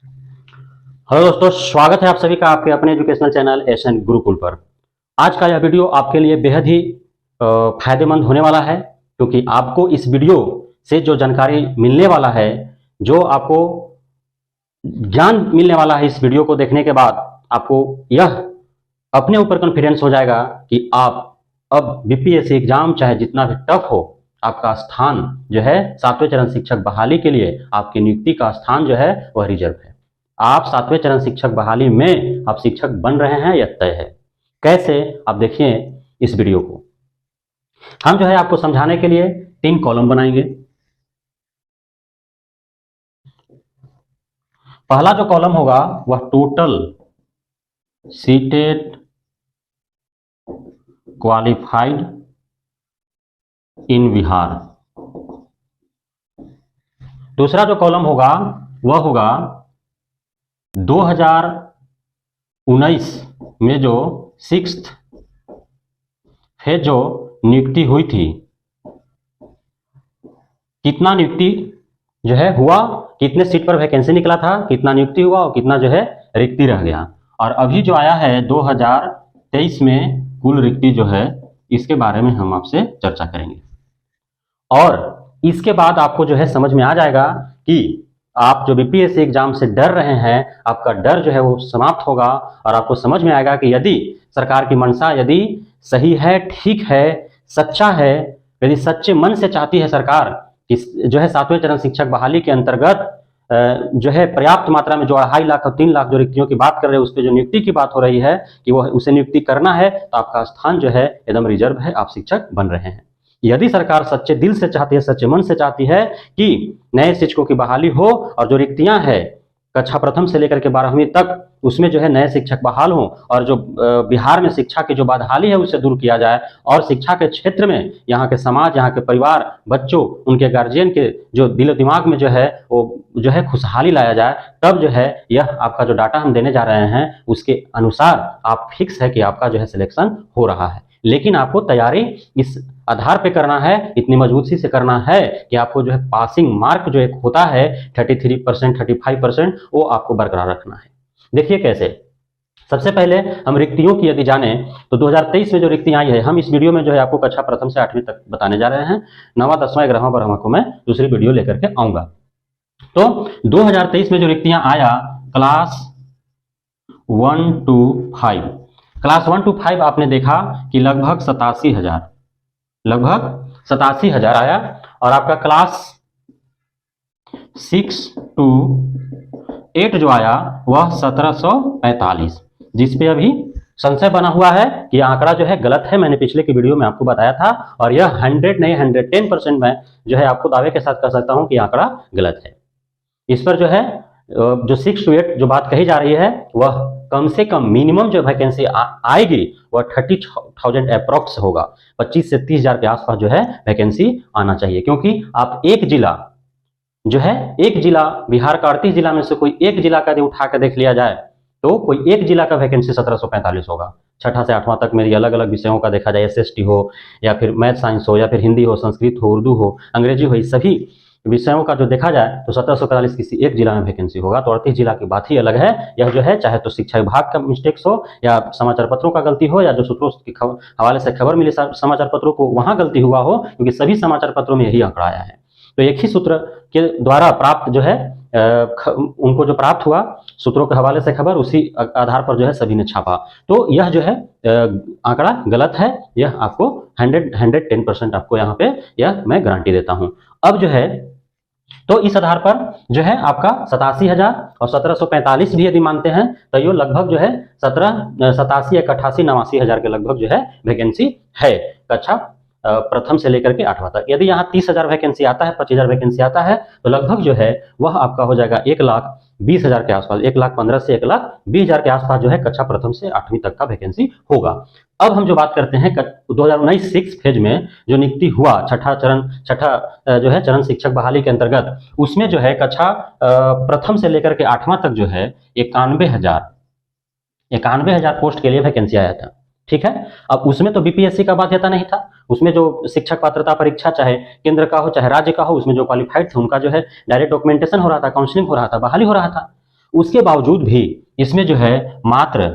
Hello दोस्तों, स्वागत है आप सभी का आपके अपने एजुकेशनल चैनल एसएन गुरुकुल पर। आज का यह वीडियो आपके लिए बेहद ही फायदेमंद होने वाला है, क्योंकि आपको इस वीडियो से जो जानकारी मिलने वाला है, जो आपको ज्ञान मिलने वाला है, इस वीडियो को देखने के बाद आपको यह अपने ऊपर कॉन्फिडेंस हो जाएगा कि आप अब बीपीएससी एग्जाम चाहे जितना भी टफ हो, आपका स्थान जो है 7वें चरण शिक्षक बहाली के लिए आपकी नियुक्ति का स्थान जो है वह रिजर्व है। आप 7वें चरण शिक्षक बहाली में आप शिक्षक बन रहे हैं, यह तय है। कैसे, आप देखिए इस वीडियो को। हम जो है आपको समझाने के लिए 3 कॉलम बनाएंगे। पहला जो कॉलम होगा वह total seated qualified in Bihar. दूसरा जो कॉलम होगा वह होगा 2019 में जो 6th फेज जो नियुक्ति हुई थी, कितना नियुक्ति जो है हुआ, कितने सीट पर वैकेंसी निकला था, कितना नियुक्ति हुआ और कितना जो है रिक्ति रह गया। और अभी जो आया है 2023 में कुल रिक्ति जो है, इसके बारे में हम आपसे चर्चा करेंगे। और इसके बाद आपको जो है समझ में आ जाएगा कि आप जो बीपीएससी एग्जाम से डर रहे हैं, आपका डर जो है वो समाप्त होगा और आपको समझ में आएगा कि यदि सरकार की मंशा यदि सही है, ठीक है, सच्चा है, यदि सच्चे मन से चाहती है सरकार कि जो है 7वें चरण शिक्षक बहाली के अंतर्गत जो है पर्याप्त मात्रा में जो 2.5 लाख और 3 लाख जो रिक्तियों की बात कर रहे हैं, उस पर जो नियुक्ति की बात हो रही है कि वो उसे नियुक्ति करना है, तो आपका स्थान जो है एकदम रिजर्व है, आप शिक्षक बन रहे हैं। यदि सरकार सच्चे दिल से चाहती है, सच्चे मन से चाहती है कि नए शिक्षकों की बहाली हो और जो रिक्तियां हैं कक्षा प्रथम से लेकर के 12वीं तक, उसमें जो है नए शिक्षक बहाल हों और जो बिहार में शिक्षा की जो बदहाली है उसे दूर किया जाए और शिक्षा के क्षेत्र में यहाँ के समाज, यहाँ के परिवार, बच्चों, उनके गार्जियन के जो दिलो दिमाग में जो है वो जो है खुशहाली लाया जाए, तब जो है यह आपका जो डाटा हम देने जा रहे हैं उसके अनुसार आप फिक्स है कि आपका जो है सिलेक्शन हो रहा है। लेकिन आपको तैयारी इस आधार पे करना है, इतनी मजबूती से करना है कि आपको जो है पासिंग मार्क जो एक होता है 33%, 35%, वो आपको बरकरार रखना है। देखिए कैसे। सबसे पहले हम रिक्तियों की यदि जाने तो 2023 में जो रिक्तियां आई है, हम इस वीडियो में जो है आपको कक्षा प्रथम से 8वीं तक बताने जा रहे हैं। 9वां 10वां 11वां 12वां को मैं दूसरी वीडियो लेकर के आऊंगा। तो 2023 में जो रिक्तियां आया क्लास 1 to 5, क्लास 1 to 5 आपने देखा कि लगभग 87,000 आया। और आपका क्लास 6 to 8 जो आया वह 1745, जिसपे अभी संशय बना हुआ है कि आंकड़ा जो है गलत है। मैंने पिछले की वीडियो में आपको बताया था और यह 100 नहीं 110% में जो है आपको दावे के साथ कह सकता हूं कि आंकड़ा गलत है। इस पर जो है जो 6 to 8 जो बात कही जा रही है वह कम से कम मिनिमम जो वैकेंसी आएगी वह 30,000 अप्रॉक्स होगा। 25 से 30,000 के आसपास जो है वैकेंसी आना चाहिए, क्योंकि आप एक जिला जो है, एक जिला बिहार का 38 जिला में से कोई एक जिला का यदि उठा कर देख लिया जाए तो कोई एक जिला का वैकेंसी 1745 होगा। 6ठा से 8वां तक मेरी अलग अलग विषयों का देखा जाए, एसएसटी हो या फिर मैथ साइंस हो या फिर हिंदी हो, संस्कृत हो, उर्दू हो, अंग्रेजी हो, सभी विषयों का जो देखा जाए तो 1745 किसी एक जिला में वैकेंसी होगा। तो 38 जिला की बात ही अलग है। यह जो है चाहे तो शिक्षा विभाग का मिस्टेक्स हो या समाचार पत्रों का गलती हो या जो सूत्रों के हवाले से खबर मिली समाचार पत्रों को वहां गलती हुआ हो, क्योंकि सभी समाचार पत्रों में यही आंकड़ा आया है। तो एक ही सूत्र के द्वारा प्राप्त जो है उनको जो प्राप्त हुआ सूत्रों के हवाले से खबर, उसी आधार पर जो है सभी ने छापा। तो यह जो है आंकड़ा गलत है। यह आपको 110% आपको यहाँ पे यह मैं गारंटी देता हूँ। अब जो है तो इस आधार पर जो है आपका 87,000 और 1745 भी यदि मानते हैं तो ये लगभग जो है 87, 88, 89,000 के लगभग जो है वैकेंसी है कक्षा प्रथम से लेकर के 8वां तक। यदि यहाँ 30,000 वैकेंसी आता है, 25,000 वैकेंसी आता है, तो लगभग जो है वह आपका हो जाएगा 1,20,000 के आसपास, 1,15,000 से 1,20,000 के आसपास जो है कक्षा प्रथम से 8वीं तक का वैकेंसी होगा। अब हम जो बात करते हैं 2019 6 फेज में जो नियुक्ति हुआ, छठा जो है चरण शिक्षक बहाली के अंतर्गत, उसमें जो है कक्षा प्रथम से लेकर के 8वां तक जो है 91,000 पोस्ट के लिए वैकेंसी आया था। ठीक है। अब उसमें तो बीपीएससी का बाध्यता नहीं था। उसमें जो शिक्षक पात्रता परीक्षा चाहे केंद्र का हो चाहे राज्य का हो, उसमें जो क्वालिफाइड थे उनका जो है डायरेक्ट डॉक्यूमेंटेशन हो रहा था, काउंसलिंग हो रहा था, बहाली हो रहा था। उसके बावजूद भी इसमें जो है मात्र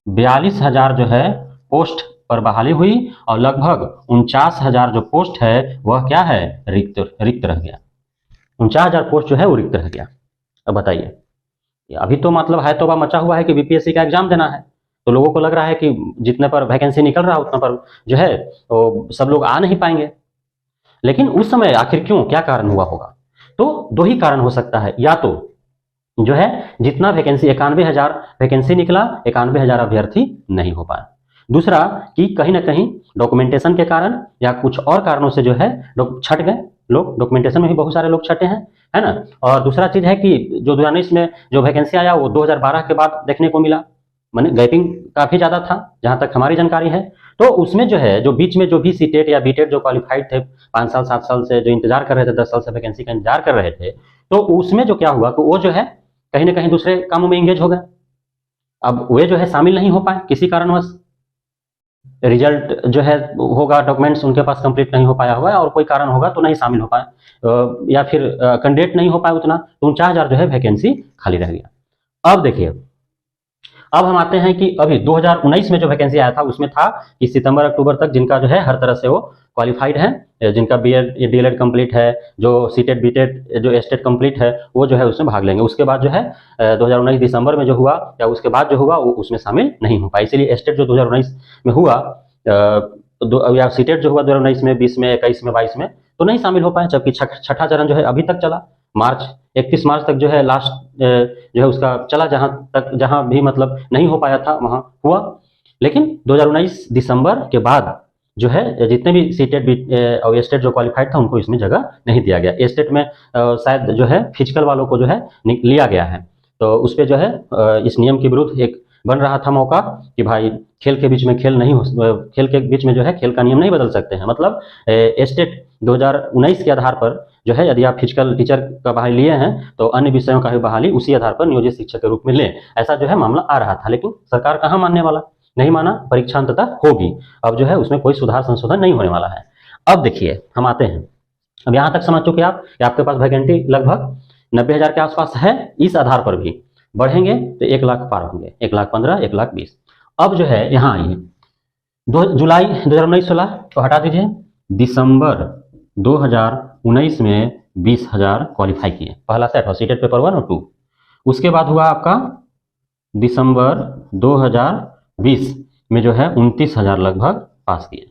42,000 जो है पोस्ट पर बहाली हुई और लगभग 49,000 जो पोस्ट है वह क्या है, रिक्त रिक्त रह गया। 49,000 पोस्ट जो है वो रिक्त रह गया। अब बताइए, अभी तो मतलब है तौबा मचा हुआ है कि बीपीएससी का एग्जाम देना है, तो लोगों को लग रहा है कि जितने पर वैकेंसी निकल रहा है उतना पर जो है तो सब लोग आ नहीं पाएंगे। लेकिन उस समय आखिर क्यों, क्या कारण हुआ होगा? तो दो ही कारण हो सकता है, या तो जो है जितना वैकेंसी 91,000 वैकेंसी निकला, 91,000 अभ्यर्थी नहीं हो पाए। दूसरा कि कहीं ना कहीं डॉक्यूमेंटेशन के कारण या कुछ और कारणों से जो है छट गए लोग, डॉक्यूमेंटेशन में भी बहुत सारे लोग छटे हैं, है ना। और दूसरा चीज है कि जो 2019 में जो वैकेंसी आया वो 2012 के बाद देखने को मिला, माने गैपिंग काफी ज्यादा था जहां तक हमारी जानकारी है। तो उसमें जो है जो बीच में जो भी सीटेट या बीटेट जो क्वालिफाइड थे 5 साल 7 साल से जो इंतजार कर रहे थे, 10 साल से वैकेंसी का इंतजार कर रहे थे, तो उसमें जो क्या हुआ कि वो जो है कहीं ना कहीं दूसरे कामों में एंगेज हो गए। अब वे जो है शामिल नहीं हो पाए किसी कारणवश, रिजल्ट जो है होगा, डॉक्यूमेंट्स उनके पास कंप्लीट नहीं हो पाया होगा और कोई कारण होगा तो नहीं शामिल हो पाए, या फिर कैंडिडेट नहीं हो पाए उतना, तो 49,000 जो है वैकेंसी खाली रह गया। अब देखिए, अब हम आते हैं कि अभी 2019 में जो वैकेंसी आया था उसमें था कि सितंबर अक्टूबर तक जिनका जो है हर तरह से वो क्वालिफाइड है, जिनका बीएड डीएलएड कंप्लीट है, जो सीटेट बीटेट जो एस्टेट कंप्लीट है, वो जो है उसमें भाग लेंगे। उसके बाद जो है 2019 दिसंबर में जो हुआ या उसके बाद जो हुआ वो उसमें शामिल नहीं हो पाई, इसीलिए एस्टेट जो 2019 में हुआ या सीटेट जो हुआ 2019 में, 20 में, 21 में, 22 में तो नहीं शामिल हो पाए, जबकि छठा चरण जो है अभी तक चला, मार्च 31 मार्च तक जो है लास्ट जो है उसका चला, जहां भी मतलब नहीं हो पाया था वहां हुआ। लेकिन 2019 दिसंबर के बाद जो है जितने भी सीटेट और एस्टेट जो क्वालिफाइड था उनको इसमें जगह नहीं दिया गया। एस्टेट में शायद जो है फिजिकल वालों को जो है लिया गया है, तो उस पर जो है इस नियम के विरुद्ध एक बन रहा था मौका कि भाई खेल के बीच में खेल नहीं हो, खेल के बीच में जो है खेल का नियम नहीं बदल सकते हैं। मतलब एस्टेट 2019 के आधार पर जो है यदि आप फिजिकल टीचर का बहाली लिए हैं तो अन्य विषयों का भी बहाली उसी आधार पर नियोजित शिक्षक के रूप में लें, ऐसा जो है मामला आ रहा था। लेकिन सरकार कहाँ मानने वाला, नहीं माना, परीक्षा अंततः होगी, अब जो है उसमें कोई सुधार संशोधन नहीं होने वाला है। अब देखिए हम आते हैं, अब यहाँ तक समझ चुके आप कि आपके पास वैकेंसी लगभग 90,000 के आसपास है, इस आधार पर भी बढ़ेंगे तो 1 लाख पार होंगे, 1,15,000, 1,20,000। अब जो है यहाँ आइए, जुलाई 2019-16 तो हटा दीजिए, दिसंबर 2019 में 20,000 क्वालिफाई किए, पहला सेट हो सीटेट पेपर 1 और 2। उसके बाद हुआ आपका दिसंबर 2020 में जो है 29,000 लगभग पास किए।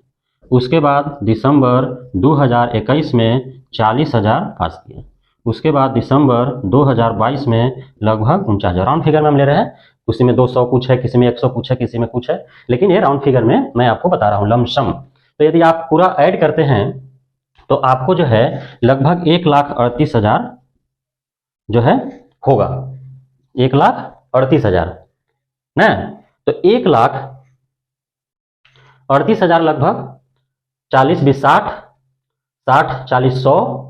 उसके बाद दिसंबर 2021 में 40,000 पास किए। उसके बाद दिसंबर 2022 में लगभग 49,000, राउंड फिगर में हम ले रहे हैं, उसी में 200 कुछ है, किसी में 100 कुछ है, किसी में कुछ है, लेकिन ये राउंड फिगर में मैं आपको बता रहा हूँ लमसम। तो यदि आप पूरा ऐड करते हैं तो आपको जो है लगभग 1,38,000 जो है होगा, 1,38,000 ना। तो 1,38,000 लगभग 40 20 60 60 40 100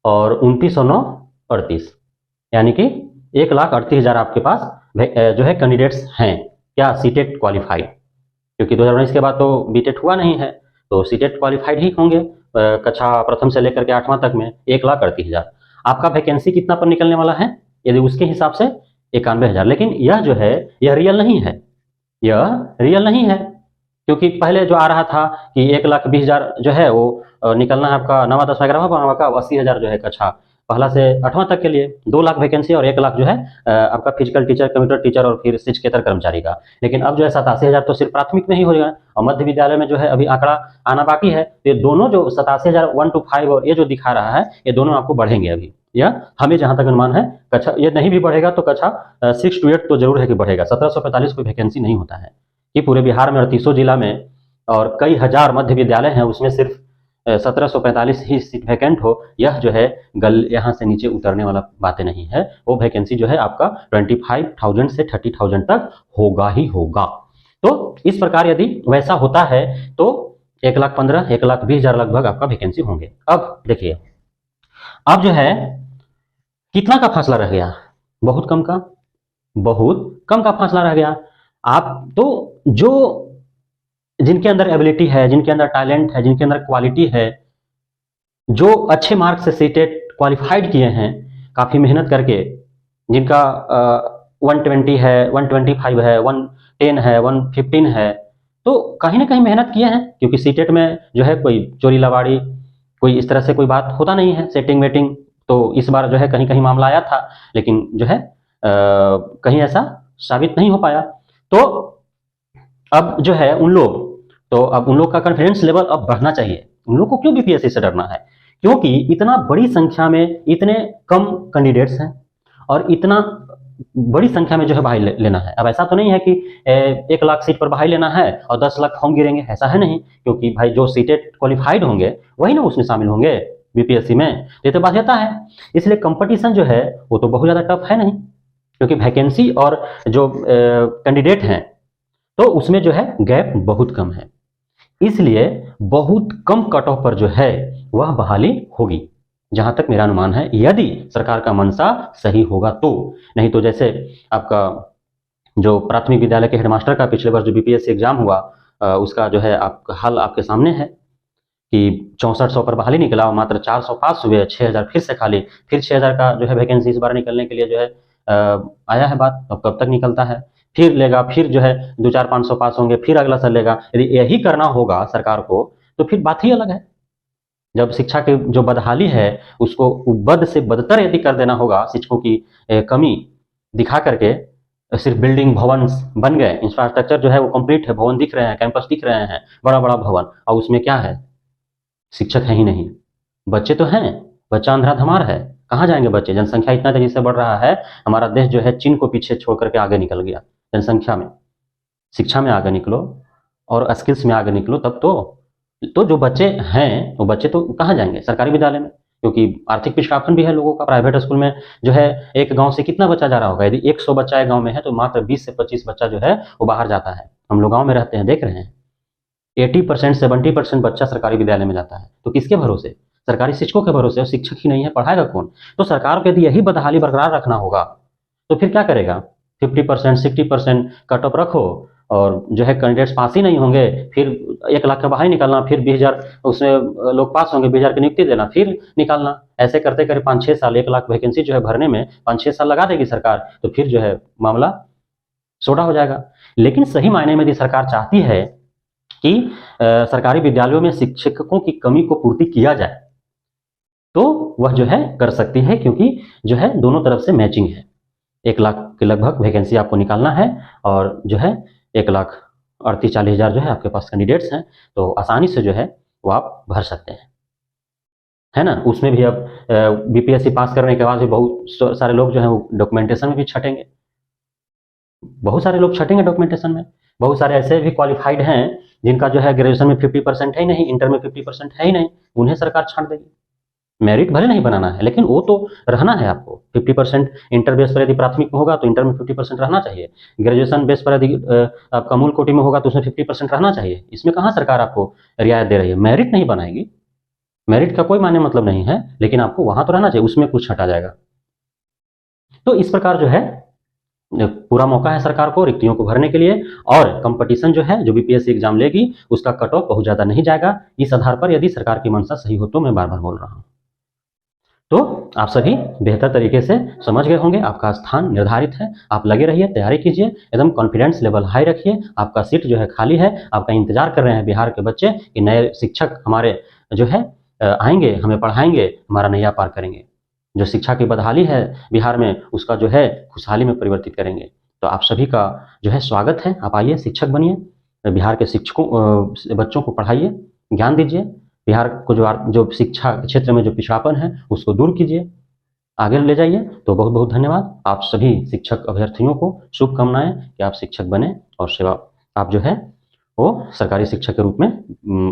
और 29 और 9 38, यानी कि 1,38,000 आपके पास जो है कैंडिडेट्स हैं क्या, सीटेट क्वालिफाइड, क्योंकि 2019 के बाद तो बीटेट हुआ नहीं है, तो सीटेट क्वालिफाइड ही होंगे कक्षा प्रथम से लेकर के 8वां तक में। 1,38,000 आपका वैकेंसी कितना पर निकलने वाला है यदि उसके हिसाब से 91,000। लेकिन यह जो है यह रियल नहीं है, यह रियल नहीं है, क्योंकि पहले जो आ रहा था कि 1,20,000 जो है वो निकलना है आपका 9वां 10वां 11वां 12वां का, 80,000 जो है कक्षा पहला से 8वां तक के लिए, 2 लाख वैकेंसी और 1 लाख जो है आपका फिजिकल टीचर, कंप्यूटर टीचर और फिर शिक्षकेतर कर्मचारी का। लेकिन अब जो है 87,000 तो सिर्फ प्राथमिक में ही हो जाएगा और मध्य विद्यालय में जो है अभी आंकड़ा आना बाकी है। तो ये दोनों जो 87,000 1 to 5 और ये जो दिखा रहा है ये दोनों आपको बढ़ेंगे अभी, या हमें जहां तक अनुमान है कक्षा ये नहीं भी बढ़ेगा तो कक्षा 6 to 8 तो जरूर है कि बढ़ेगा। 1745 कोई वैकेंसी नहीं होता है कि पूरे बिहार में 38 जिला में और कई हजार मध्य विद्यालय हैं उसमें सिर्फ 1745 ही सीट वैकेंट हो, यह जो है यहाँ से नीचे उतरने वाला बातें नहीं है। वो वैकेंसी जो है आपका 25,000 से 30,000 तक होगा ही होगा। तो इस प्रकार यदि वैसा होता है तो 1,15,000 1,20,000 लगभग आपका वैकेंसी होंगे। अब देखिए, अब जो है कितना का फासला रह गया, बहुत कम का फासला रह गया। आप तो जो जिनके अंदर एबिलिटी है, जिनके अंदर टैलेंट है, जिनके अंदर क्वालिटी है, जो अच्छे मार्क्स से सीटेट क्वालिफाइड किए हैं, काफी मेहनत करके जिनका 120 है, 125 है, 110 है, 115 है, तो कहीं ना कहीं मेहनत किए हैं, क्योंकि सीटेट में जो है कोई चोरी लवाड़ी, कोई इस तरह से कोई बात होता नहीं है, सेटिंग वेटिंग। तो इस बार जो है कहीं कहीं मामला आया था, लेकिन जो है कहीं ऐसा साबित नहीं हो पाया। तो अब जो है उन लोग, तो अब उन लोग का कॉन्फिडेंस लेवल अब बढ़ना चाहिए। उन लोग को क्यों बीपीएससी से डरना है? क्योंकि इतना बड़ी संख्या में इतने कम कैंडिडेट्स हैं और इतना बड़ी संख्या में जो है भाई लेना है। अब ऐसा तो नहीं है कि 1 लाख सीट पर भाई लेना है और 10 लाख फॉर्म गिरेंगे, ऐसा है नहीं। क्योंकि भाई जो सीटेट क्वालिफाइड होंगे वही ना उसमें शामिल होंगे बीपीएससी में, ये तो बाध्यता है। इसलिए कंपटीशन जो है वो तो बहुत ज़्यादा टफ है नहीं, क्योंकि वैकेंसी और जो कैंडिडेट हैं तो उसमें जो है गैप बहुत कम है। इसलिए बहुत कम कट ऑफ पर जो है वह बहाली होगी, जहां तक मेरा अनुमान है, यदि सरकार का मंशा सही होगा तो। नहीं तो जैसे आपका जो प्राथमिक विद्यालय के हेडमास्टर का पिछले वर्ष जो बीपीएससी एग्जाम हुआ, उसका जो है आपका हल आपके सामने है कि 6400 पर बहाली निकला और मात्र 400 पास हुए, 6000 फिर से खाली, फिर 6000 का जो है वैकेंसी इस बार निकलने के लिए जो है आया है बात। अब कब तक निकलता है, फिर लेगा, फिर जो है 2-4-500 पास होंगे, फिर अगला साल लेगा। यदि यही करना होगा सरकार को तो फिर बात ही अलग है। जब शिक्षा की जो बदहाली है उसको बद से बदतर यदि कर देना होगा, शिक्षकों की कमी दिखा करके, सिर्फ बिल्डिंग भवन बन गए, इंफ्रास्ट्रक्चर जो है वो कंप्लीट है, भवन दिख रहे हैं, कैंपस दिख रहे हैं, बड़ा बड़ा भवन, और उसमें क्या है, शिक्षक है ही नहीं। बच्चे तो हैं, बच्चा अंधाधुंध है, कहाँ जाएंगे बच्चे? जनसंख्या इतना तेजी से बढ़ रहा है, हमारा देश जो है चीन को पीछे छोड़ करके आगे निकल गया जनसंख्या में। शिक्षा में आगे निकलो और स्किल्स में आगे निकलो, तब तो जो बच्चे हैं वो बच्चे तो कहाँ जाएंगे? सरकारी विद्यालय में, क्योंकि आर्थिक पिछड़ापन भी है लोगों का। प्राइवेट स्कूल में जो है एक गांव से कितना बच्चा जा रहा होगा? यदि 100 बच्चा एक गांव में है तो मात्र 20 से 25 बच्चा जो है वो बाहर जाता है। हम लोग गाँव में रहते हैं, देख रहे हैं 80% 70% बच्चा सरकारी विद्यालय में जाता है। तो किसके भरोसे? सरकारी शिक्षकों के भरोसे। और शिक्षक ही नहीं है, पढ़ाएगा कौन? तो सरकार को यदि यही बदहाली बरकरार रखना होगा तो फिर क्या करेगा? 50% 60% कट ऑफ रखो और जो है कैंडिडेट्स पास ही नहीं होंगे, फिर 1 लाख का बाहर निकालना, फिर 20,000 उसमें लोग पास होंगे, 20,000 की नियुक्ति देना, फिर निकालना। ऐसे करते करते 5-6 साल, 1 लाख वैकेंसी जो है भरने में 5-6 साल लगा देगी सरकार, तो फिर जो है मामला सोडा हो जाएगा। लेकिन सही मायने में यदि सरकार चाहती है कि सरकारी विद्यालयों में शिक्षकों की कमी को पूर्ति किया जाए तो वह जो है कर सकती है, क्योंकि जो है दोनों तरफ से मैचिंग है। 1 लाख के लगभग वैकेंसी आपको निकालना है और जो है 1,38,40,000 जो है आपके पास कैंडिडेट्स हैं, तो आसानी से जो है वो आप भर सकते हैं, है ना। उसमें भी अब बीपीएससी पास करने के बाद भी बहुत सारे लोग जो है वो डॉक्यूमेंटेशन में भी छटेंगे, बहुत सारे लोग छटेंगे डॉक्यूमेंटेशन में। बहुत सारे ऐसे भी क्वालिफाइड हैं जिनका जो है ग्रेजुएशन में 50% है ही नहीं, इंटर में 50% है ही नहीं, उन्हें सरकार छांट देगी। मेरिट भले नहीं बनाना है, लेकिन वो तो रहना है आपको। 50% इंटर बेस पर यदि प्राथमिक में होगा तो इंटर में 50% रहना चाहिए। ग्रेजुएशन बेस पर यदि आपका मूल कोटि में होगा तो उसमें 50% रहना चाहिए। इसमें कहाँ सरकार आपको रियायत दे रही है? मेरिट नहीं बनाएगी, मेरिट का कोई मान्य मतलब नहीं है, लेकिन आपको वहां तो रहना चाहिए, उसमें कुछ हटा जाएगा। तो इस प्रकार जो है पूरा मौका है सरकार को रिक्तियों को भरने के लिए। और कंपटीशन जो है, जो बीपीएससी एग्जाम लेगी उसका कट ऑफ बहुत ज्यादा नहीं जाएगा। इस आधार पर यदि सरकार की मंशा सही हो तो मैं बार बार बोल रहा हूं। तो आप सभी बेहतर तरीके से समझ गए होंगे, आपका स्थान निर्धारित है। आप लगे रहिए, तैयारी कीजिए, एकदम कॉन्फिडेंस लेवल हाई रखिए। आपका सीट जो है खाली है, आपका इंतजार कर रहे हैं बिहार के बच्चे कि नए शिक्षक हमारे जो है आएंगे, हमें पढ़ाएंगे, हमारा नैया पार करेंगे। जो शिक्षा की बदहाली है बिहार में उसका जो है खुशहाली में परिवर्तित करेंगे। तो आप सभी का जो है स्वागत है, आप आइए, शिक्षक बनिए, बिहार के शिक्षकों बच्चों को पढ़ाइए, ज्ञान दीजिए। बिहार को जो शिक्षा क्षेत्र में जो पिछड़ापन है उसको दूर कीजिए, आगे ले जाइए। तो बहुत बहुत धन्यवाद। आप सभी शिक्षक अभ्यर्थियों को शुभकामनाएं कि आप शिक्षक बने और सेवा, आप जो है वो सरकारी शिक्षक के रूप में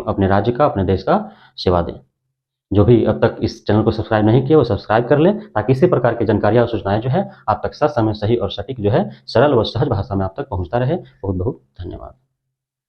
अपने राज्य का, अपने देश का सेवा दें। जो भी अब तक इस चैनल को सब्सक्राइब नहीं किया वो सब्सक्राइब कर लें, ताकि इसी प्रकार की जानकारियां और सूचनाएं जो है आप तक सही समय, सही और सटीक जो है सरल व सहज भाषा में आप तक पहुंचता रहे। बहुत बहुत धन्यवाद।